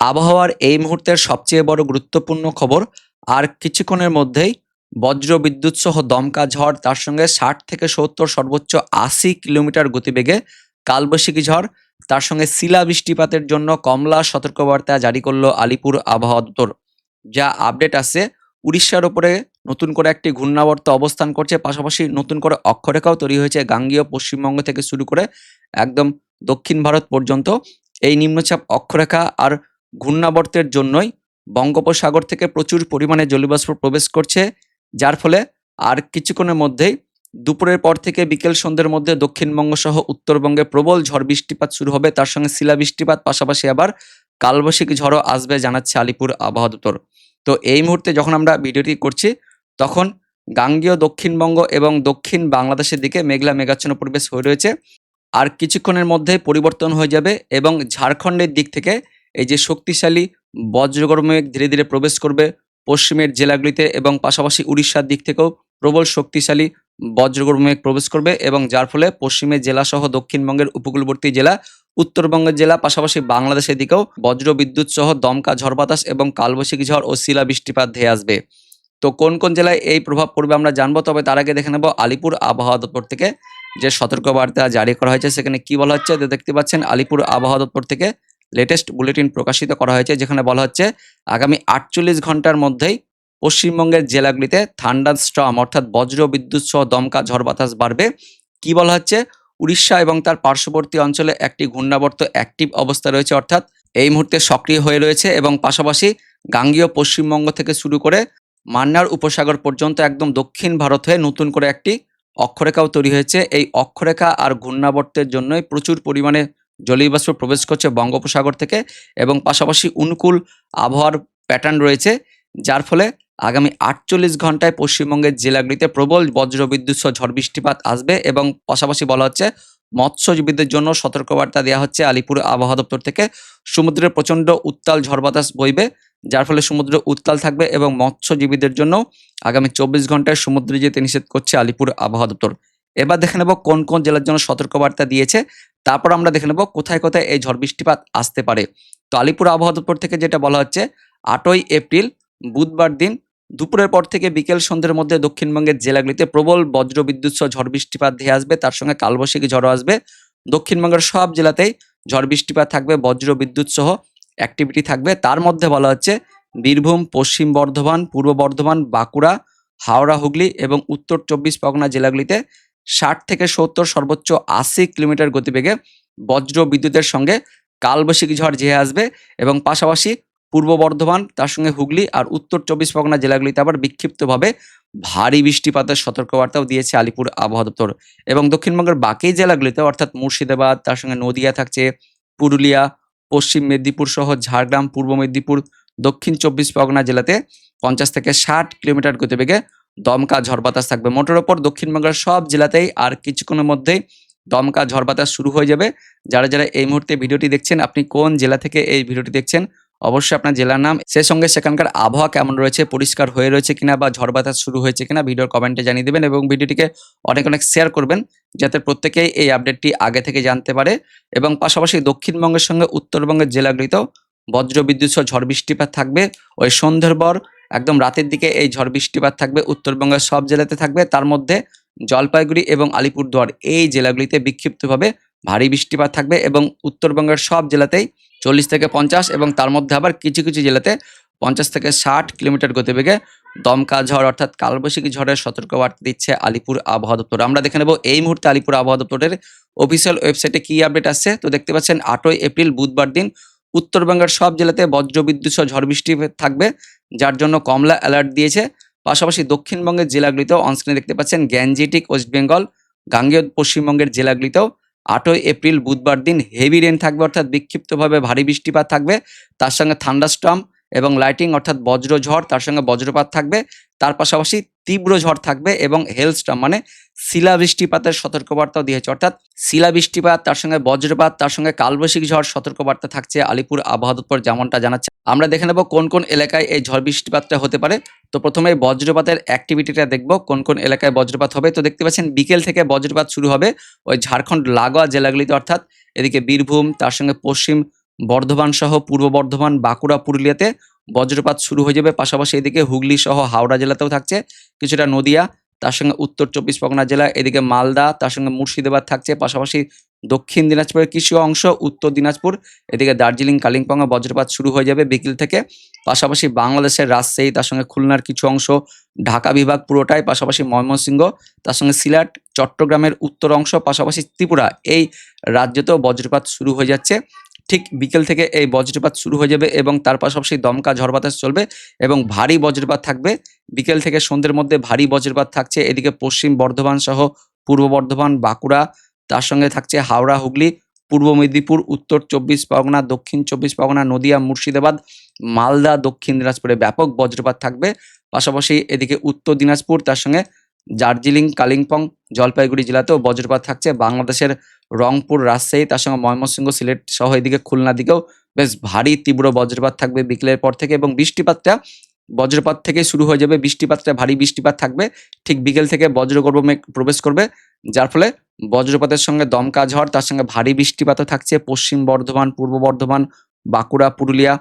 আবহাওয়ার এই মুহূর্তের সবচেয়ে বড় গুরুত্বপূর্ণ খবর, আর কিছুক্ষণের মধ্যেই বজ্র বিদ্যুৎ সহ দমকা ঝড়, তার সঙ্গে ৬০ থেকে ৭০ সর্বোচ্চ ৮০ কিলোমিটার গতিবেগে কালবৈশাখী ঝড়, তার সঙ্গে শিলা বৃষ্টিপাতের জন্য কমলা সতর্কবার্তা জারি করলো আলিপুর আবহাওয়া দপ্তর। যা আপডেট আছে, উড়িষ্যার ওপরে নতুন করে একটি ঘূর্ণাবর্ত অবস্থান করছে, পাশাপাশি নতুন করে অক্ষরেখাও তৈরি হয়েছে গাঙ্গেয় পশ্চিমবঙ্গ থেকে শুরু করে একদম দক্ষিণ ভারত পর্যন্ত। এই নিম্নচাপ অক্ষরেখা আর ঘূর্ণাবর্তের জন্যই বঙ্গোপসাগর থেকে প্রচুর পরিমাণে জলীয়বাষ্প প্রবেশ করছে, যার ফলে আর কিছুক্ষণের মধ্যেই দুপুরের পর থেকে বিকেল সন্ধ্যের মধ্যে দক্ষিণবঙ্গ সহ উত্তরবঙ্গে প্রবল ঝড় বৃষ্টিপাত শুরু হবে, তার সঙ্গে শিলা বৃষ্টিপাত, পাশাপাশি আবার কালবৈশাখী ঝড়ও আসবে জানাচ্ছে আলিপুর আবহাওয়া দপ্তর। তো এই মুহূর্তে যখন আমরা ভিডিওটি করছি, তখন গাঙ্গেয় দক্ষিণবঙ্গ এবং দক্ষিণ বাংলাদেশের দিকে মেঘলা মেঘাচ্ছন্ন পরিবেশ হয়ে রয়েছে। আর কিছুক্ষণের মধ্যেই পরিবর্তন হয়ে যাবে এবং ঝাড়খণ্ডের দিক থেকে এই যে শক্তিশালী বজ্রগর্ভ মেঘ ধীরে ধীরে প্রবেশ করবে পশ্চিমের জেলাগুলিতে, এবং পাশাপাশি উড়িষ্যার দিক থেকেও প্রবল শক্তিশালী বজ্রগর্ভ মেঘ প্রবেশ করবে, এবং যার ফলে পশ্চিমের জেলা সহ দক্ষিণবঙ্গের উপকূলবর্তী জেলা, উত্তরবঙ্গের জেলা, পাশাপাশি বাংলাদেশের দিকেও বজ্র বিদ্যুৎ সহ দমকা ঝড় বাতাস এবং কালবৈশাখী ঝড় ও শিলা বৃষ্টিপাত ধেয়ে আসবে। তো কোন কোন জেলায় এই প্রভাব পড়বে আমরা জানবো, তবে তার আগে দেখে নেব আলিপুর আবহাওয়া দপ্তর থেকে যে সতর্কবার্তা জারি করা হয়েছে সেখানে কি বলা হচ্ছে। দেখতে পাচ্ছেন আলিপুর আবহাওয়া দপ্তর থেকে লেটেস্ট বুলেটিন প্রকাশিত করা হয়েছে, যেখানে বলা হচ্ছে আগামী ৪৮ ঘন্টার মধ্যেই পশ্চিমবঙ্গের জেলাগুলিতে থান্ডার স্টর্ম অর্থাৎ বজ্র বিদ্যুৎ সহ দমকা ঝড় বাতাস বাড়বে। কি বলা হচ্ছে, উড়িষ্যা এবং তার পার্শ্ববর্তী অঞ্চলে একটি ঘূর্ণাবর্ত অ্যাক্টিভ অবস্থা রয়েছে, অর্থাৎ এই মুহূর্তে সক্রিয় হয়ে রয়েছে, এবং পাশাপাশি গাঙ্গেয় পশ্চিমবঙ্গ থেকে শুরু করে মান্নার উপসাগর পর্যন্ত একদম দক্ষিণ ভারত হয়ে নতুন করে একটি অক্ষরেখাও তৈরি হয়েছে। এই অক্ষরেখা আর ঘূর্ণাবর্তের জন্যই প্রচুর পরিমাণে জলীয়বাষ্প প্রবেশ করছে বঙ্গোপসাগর থেকে, এবং পাশাপাশি অনুকূল আবহাওয়ার প্যাটার্ন রয়েছে, যার ফলে আগামী ৪৮ ঘন্টায় পশ্চিমবঙ্গের জেলাগুলিতে প্রবল বজ্রবিদ্যুৎ সহ ঝড় বৃষ্টিপাত আসবে, এবং পাশাপাশি বলা হচ্ছে মৎস্যজীবীদের জন্য সতর্কবার্তা দেওয়া হচ্ছে আলিপুর আবহাওয়া দপ্তর থেকে। সমুদ্রে প্রচণ্ড উত্তাল ঝড় বাতাস বইবে, যার ফলে সমুদ্র উত্তাল থাকবে, এবং মৎস্যজীবীদের জন্য আগামী ২৪ ঘন্টায় সমুদ্রে যেতে নিষেধ করছে আলিপুর আবহাওয়া দপ্তর। এবার দেখে নেব কোন কোন জেলার জন্য সতর্কবার্তা দিয়েছে, তারপর আমরা দেখে নেব কোথায় কোথায় এই ঝড় বৃষ্টিপাত আসতে পারে। তো আলিপুর আবহাওয়া দপ্তর থেকে যেটা বলা হচ্ছে, ৮ই এপ্রিল বুধবার দিন দুপুরের পর থেকে বিকেল সন্ধ্যের মধ্যে দক্ষিণবঙ্গের জেলাগুলিতে প্রবল বজ্রবিদ্যুৎ সহ ঝড় বৃষ্টিপাত ধেয়ে আসবে, তার সঙ্গে কালবৈশাখী ঝড়ও আসবে। দক্ষিণবঙ্গের সব জেলাতেই ঝড় বৃষ্টিপাত থাকবে, বজ্র বিদ্যুৎ সহ অ্যাক্টিভিটি থাকবে। তার মধ্যে বলা হচ্ছে বীরভূম, পশ্চিম বর্ধমান, পূর্ব বর্ধমান, বাঁকুড়া, হাওড়া, হুগলি এবং উত্তর ২৪ পরগনা জেলাগুলিতে ৬০ থেকে ৭০ সর্বোচ্চ ৮০ কিলোমিটার গতিবেগে বজ্র বিদ্যুতের সঙ্গে কালবৈশাখী ঝড় ধেয়ে আসবে, এবং পাশাপাশি পূর্ব বর্ধমান, তার সঙ্গে হুগলি আর উত্তর ২৪ পরগনা জেলাগুলিতে আবার বিক্ষিপ্তভাবে ভারী বৃষ্টিপাতের সতর্কবার্তাও দিয়েছে আলিপুর আবহাওয়া দপ্তর। এবং দক্ষিণবঙ্গের বাকি জেলাগুলিতে অর্থাৎ মুর্শিদাবাদ, তার সঙ্গে নদিয়া থাকছে, পুরুলিয়া, পশ্চিম মেদিনীপুর সহ ঝাড়গ্রাম, পূর্ব মেদিনীপুর, দক্ষিণ ২৪ পরগনা জেলাতে ৫০ থেকে ৬০ কিলোমিটার গতিবেগে দমকা ঝড় বাতাস থাকবে। মোটের ওপর দক্ষিণবঙ্গের সব জেলাতেই আর কিছুক্ষণের মধ্যেই দমকা ঝড় বাতাস শুরু হয়ে যাবে। যারা যারা এই মুহূর্তে ভিডিওটি দেখছেন, আপনি কোন জেলা থেকে এই ভিডিওটি দেখছেন, অবশ্যই আপনার জেলার নাম, সেই সঙ্গে সেখানকার আবহাওয়া কেমন রয়েছে, পরিষ্কার হয়ে রয়েছে কিনা বা ঝড় বাতাস শুরু হয়েছে কিনা ভিডিওর কমেন্টে জানিয়ে দেবেন, এবং ভিডিওটিকে অনেক অনেক শেয়ার করবেন, যাতে প্রত্যেকেই এই আপডেটটি আগে থেকে জানতে পারে। এবং পাশাপাশি দক্ষিণবঙ্গের সঙ্গে উত্তরবঙ্গের জেলাগুলিতেও বজ্রবিদ্যুৎ সহ ঝড় বৃষ্টিপাত থাকবে। ওই সন্ধ্যের পর একদম রাতের দিকে এই ঝড় বৃষ্টিপাত থাকবে, উত্তরবঙ্গের সব জেলাতে থাকবে। তার মধ্যে জলপাইগুড়ি এবং আলিপুরদুয়ার এই জেলাগুলিতে বিক্ষিপ্তভাবে ভারী বৃষ্টিপাত থাকবে, এবং উত্তরবঙ্গের সব জেলাতেই ৪০ থেকে ৫০, এবং তার মধ্যে আবার কিছু কিছু জেলাতে ৫০ থেকে ৬০ কিলোমিটার গতিবেগে দমকা ঝড় অর্থাৎ কালবৈশাখী ঝড়ের সতর্কবার্তা দিচ্ছে আলিপুর আবহাওয়া দপ্তর। আমরা দেখে নেব এই মুহূর্তে আলিপুর আবহাওয়া দপ্তরের অফিসিয়াল ওয়েবসাইটে কি আপডেট আসছে। তো দেখতে পাচ্ছেন ৮ই এপ্রিল বুধবার দিন উত্তরবঙ্গের সব জেলাতে বজ্রবিদ্যুৎ সহ ঝড় বৃষ্টি থাকবে, যার জন্য কমলা অ্যালার্ট দিয়েছে। পাশাপাশি দক্ষিণবঙ্গের জেলাগুলিতেও অনস্ক্রিনে দেখতে পাচ্ছেন গ্যাঞ্জেটিক ওয়েস্ট বেঙ্গল, গাঙ্গেয় পশ্চিমবঙ্গের জেলাগুলিতেও ৮ই এপ্রিল বুধবার দিন হেভি রেন থাকবে, অর্থাৎ বিক্ষিপ্তভাবে ভারী বৃষ্টিপাত থাকবে, তার সঙ্গে থান্ডারস্টর্ম এবং লাইটিং অর্থাৎ বজ্র ঝড়, তার সঙ্গে বজ্রপাত থাকবে। তার পাশাপাশি তীব্র ঝড় থাকবে এবং হেলস্টর্ম মানে শিলা বৃষ্টিপাতের সতর্কবার্তাও দিয়েছে, অর্থাৎ শিলা বৃষ্টিপাত, তার সঙ্গে বজ্রপাত, তার সঙ্গে কালবৈশাখী ঝড় সতর্কবার্তা থাকছে আলিপুর আবহাওয়া দপ্তর যেমনটা জানাচ্ছে। আমরা দেখে নেব কোন কোন এলাকায় এই ঝড় বৃষ্টিপাতটা হতে পারে। তো প্রথমে বজ্রপাতের অ্যাক্টিভিটিটা দেখব, কোন কোন এলাকায় বজ্রপাত হবে। তো দেখতে পাচ্ছেন বিকেল থেকে বজ্রপাত শুরু হবে ওই ঝাড়খণ্ড লাগোয়া জেলাগুলিতে, অর্থাৎ এদিকে বীরভূম, তার সঙ্গে পশ্চিম বর্ধমান সহ পূর্ব বর্ধমান, বাঁকুড়া, পুরুলিয়াতে বজ্রপাত শুরু হয়ে যাবে। পাশাপাশি এদিকে হুগলি সহ হাওড়া জেলাতেও থাকছে, কিছুটা নদিয়া, তার সঙ্গে উত্তর 24 পরগনা জেলা, এদিকে মালদা, তার সঙ্গে মুর্শিদাবাদ থাকছে। পাশাপাশি দক্ষিণ দিনাজপুরের কিছু অংশ, উত্তর দিনাজপুর, এদিকে দার্জিলিং, কালিম্পংয়ে বজ্রপাত শুরু হয়ে যাবে বিকেল থেকে। পাশাপাশি বাংলাদেশের রাজশাহী, তার সঙ্গে খুলনার কিছু অংশ, ঢাকা বিভাগ পুরোটাই, পাশাপাশি ময়মনসিংহ, তার সঙ্গে সিলেট, চট্টগ্রামের উত্তর অংশ, পাশাপাশি ত্রিপুরা, এই রাজ্যতেও বজ্রপাত শুরু হয়ে যাচ্ছে। ঠিক বিকেল থেকে এই বজ্রপাত শুরু হয়ে যাবে এবং তার পাশাপাশি দমকা ঝড় বাতাস চলবে এবং ভারী বজ্রপাত থাকবে। বিকেল থেকে সন্ধ্যের মধ্যে ভারী বজ্রপাত থাকছে এদিকে পশ্চিম বর্ধমান সহ পূর্ব বর্ধমান, বাঁকুড়া, তার সঙ্গে থাকছে হাওড়া, হুগলি, পূর্ব মেদিনীপুর, উত্তর 24 পরগনা, দক্ষিণ 24 পরগনা, নদিয়া, মুর্শিদাবাদ, মালদা, দক্ষিণ দিনাজপুরে ব্যাপক বজ্রপাত থাকবে। পাশাপাশি এদিকে উত্তর দিনাজপুর, তার সঙ্গে দার্জিলিং, কালিম্পং, জলপাইগুড়ি জেলাতেও বজ্রপাত থাকছে। বাংলাদেশের রংপুর, রাজশাহী, তার সঙ্গে ময়মনসিংহ, সিলেট সহ এদিকে খুলনা দিকেও বেশ ভারী তীব্র বজ্রপাত থাকবে বিকেলের পর থেকে এবং বৃষ্টিপাতটা বজ্রপাত থেকে শুরু হয়ে যাবে। বৃষ্টিপাতটা ভারী বৃষ্টিপাত থাকবে ঠিক বিকেল থেকে, বজ্রগর্ভ মেঘ প্রবেশ করবে, যার ফলে বজ্রপাতের সঙ্গে দমকা ঝড়, তার সঙ্গে ভারী বৃষ্টিপাতও থাকছে পশ্চিম বর্ধমান, পূর্ব বর্ধমান, বাঁকুড়া, পুরুলিয়া,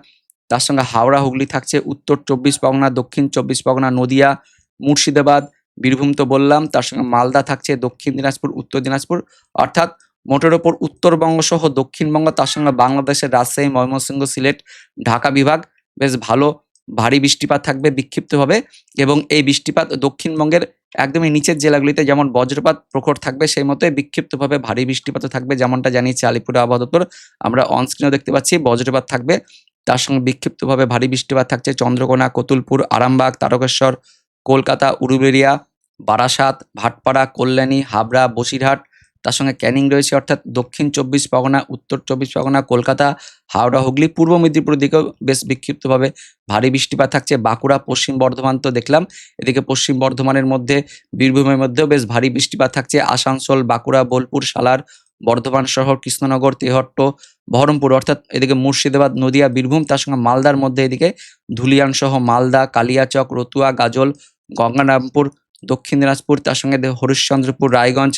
তার সঙ্গে হাওড়া, হুগলি থাকছে, উত্তর 24 পরগনা, দক্ষিণ 24 পরগনা, নদিয়া, মুর্শিদাবাদ, বীরভূম তো বললাম, তার সঙ্গে মালদা থাকছে, দক্ষিণ দিনাজপুর, উত্তর দিনাজপুর, অর্থাৎ মোটের ওপর উত্তরবঙ্গ সহ দক্ষিণবঙ্গ, তার সঙ্গে বাংলাদেশের রাজশাহী, ময়মনসিংহ, সিলেট, ঢাকা বিভাগ বেশ ভালো ভারী বৃষ্টিপাত থাকবে বিক্ষিপ্তভাবে এবং এই বৃষ্টিপাত দক্ষিণবঙ্গের একদমই নিচের জেলাগুলিতে যেমন বজ্রপাত প্রখর থাকবে সেই মতোই বিক্ষিপ্তভাবে ভারী বৃষ্টিপাতও থাকবে, যেমনটা জানিয়েছে আলিপুর আবহাওয়া দপ্তর। আমরা অনস্ক্রিনেও দেখতে পাচ্ছি বজ্রপাত থাকবে, তার সঙ্গে বিক্ষিপ্তভাবে ভারী বৃষ্টিপাত থাকছে চন্দ্রকোনা, কতুলপুর, আরামবাগ, তারকেশ্বর, কলকাতা, উলুবেড়িয়া, বারাসাত, ভাটপাড়া, কল্যাণী, হাবড়া, বসিরহাট, তার সঙ্গে ক্যানিং রয়েছে, অর্থাৎ দক্ষিণ 24 পরগনা, উত্তর 24 পরগনা, কলকাতা, হাওড়া, হুগলি, পূর্ব মেদিনীপুর দিকেও বেশ বিক্ষিপ্তভাবে ভারী বৃষ্টিপাত থাকছে। বাঁকুড়া, পশ্চিম বর্ধমান তো দেখলাম, এদিকে পশ্চিম বর্ধমানের মধ্যে, বীরভূমের মধ্যেও বেশ ভারী বৃষ্টিপাত থাকছে। আসানসোল, বাঁকুড়া, বোলপুর, সালার, বর্ধমান শহর, কৃষ্ণনগর, তেহট্ট, বহরমপুর, অর্থাৎ এদিকে মুর্শিদাবাদ, নদিয়া, বীরভূম, তার সঙ্গে মালদার মধ্যে এদিকে ধুলিয়ান সহ মালদা, কালিয়াচক, রতুয়া, গাজল, গঙ্গারামপুর, দক্ষিণ দিনাজপুর, তার সঙ্গে হরিশ্চন্দ্রপুর, রায়গঞ্জ,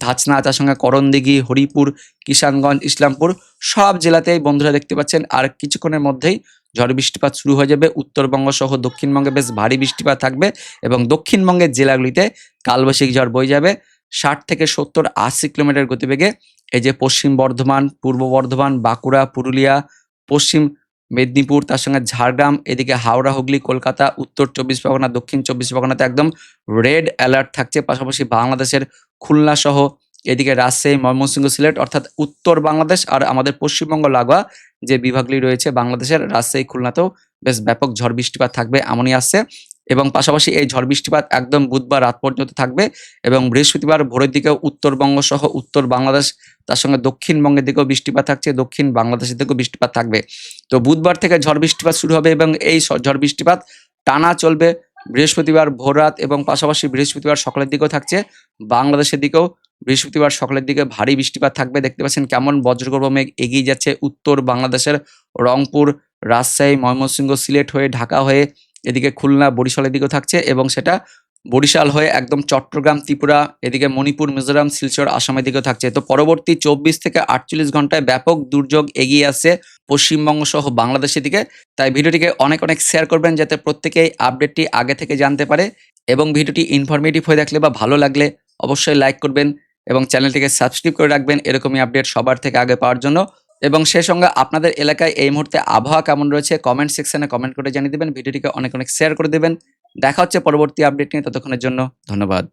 ধাচনা, তার সঙ্গে করণদিঘি, হরিপুর, কিষানগঞ্জ, ইসলামপুর, সব জেলাতেই বন্ধুরা দেখতে পাচ্ছেন আর কিছুক্ষণের মধ্যেই ঝড় বৃষ্টিপাত শুরু হয়ে যাবে। উত্তরবঙ্গ সহ দক্ষিণবঙ্গে বেশ ভারী বৃষ্টিপাত থাকবে এবং দক্ষিণবঙ্গের জেলাগুলিতে কালবৈশাখী ঝড় বয়ে যাবে 60 থেকে 70, 80 কিলোমিটার গতিবেগে। এই যে পশ্চিম বর্ধমান, পূর্ব বর্ধমান, বাঁকুড়া, পুরুলিয়া, পশ্চিম মেদিনীপুর, তার সঙ্গে ঝাড়গ্রাম, এদিকে হাওড়া, হুগলি, কলকাতা, উত্তর 24 পরগনা, দক্ষিণ 24 পরগনাতে একদম রেড অ্যালার্ট থাকছে। পাশাপাশি বাংলাদেশের খুলনা সহ এদিকে রাজশাহী, ময়মনসিংহ, সিলেট, অর্থাৎ উত্তর বাংলাদেশ আর আমাদের পশ্চিমবঙ্গ লাগোয়া যে বিভাগগুলি রয়েছে বাংলাদেশের, রাজশাহী, খুলনাতেও বেশ ব্যাপক ঝড় বৃষ্টিপাত থাকবে এমনই আসছে। এবং পাশাপাশি এই ঝড় বৃষ্টিপাত একদম বুধবার রাত পর্যন্ত থাকবে এবং বৃহস্পতিবার ভোরের দিকেও উত্তরবঙ্গ সহ উত্তর বাংলাদেশ, তার সঙ্গে দক্ষিণবঙ্গের দিকেও বৃষ্টিপাত থাকছে, দক্ষিণ বাংলাদেশের দিকেও বৃষ্টিপাত থাকবে। তো বুধবার থেকে ঝড় বৃষ্টিপাত শুরু হবে এবং এই ঝড় বৃষ্টিপাত টানা চলবে বৃহস্পতিবার ভোররাত এবং পাশাপাশি বৃহস্পতিবার সকালের দিকেও থাকছে। বাংলাদেশের দিকেও বৃহস্পতিবার সকালের দিকে ভারী বৃষ্টিপাত থাকবে। দেখতে পাচ্ছেন কেমন বজ্রগর্ভ মেঘ এগিয়ে যাচ্ছে উত্তর বাংলাদেশের রংপুর, রাজশাহী, ময়মনসিংহ, সিলেট হয়ে, ঢাকা হয়ে, এদিকে খুলনা, বরিশালের দিকেও থাকছে এবং সেটা বরিশাল হয়ে একদম চট্টগ্রাম, ত্রিপুরা, এদিকে মণিপুর, মিজোরাম, শিলচর, আসামের দিকেও থাকছে। তো পরবর্তী 24 থেকে 48 ঘন্টায় ব্যাপক দুর্যোগ এগিয়ে আসছে পশ্চিমবঙ্গ সহ বাংলাদেশের দিকে। তাই ভিডিওটিকে অনেক অনেক শেয়ার করবেন যাতে প্রত্যেকেই আপডেটটি আগে থেকে জানতে পারে এবং ভিডিওটি ইনফরমেটিভ হয়ে থাকলে বা ভালো লাগলে অবশ্যই লাইক করবেন এবং চ্যানেলটিকে সাবস্ক্রাইব করে রাখবেন এরকমই আপডেট সবার থেকে আগে পাওয়ার জন্য। এবং সেই সঙ্গে আপনাদের এলাকায় এই মুহূর্তে আবহাওয়া কেমন রয়েছে কমেন্ট সেকশনে কমেন্ট করে জানিয়ে দেবেন। ভিডিওটিকে অনেক অনেক শেয়ার করে দেবেন। দেখা হচ্ছে পরবর্তী আপডেট নিয়ে, ততক্ষণের জন্য ধন্যবাদ।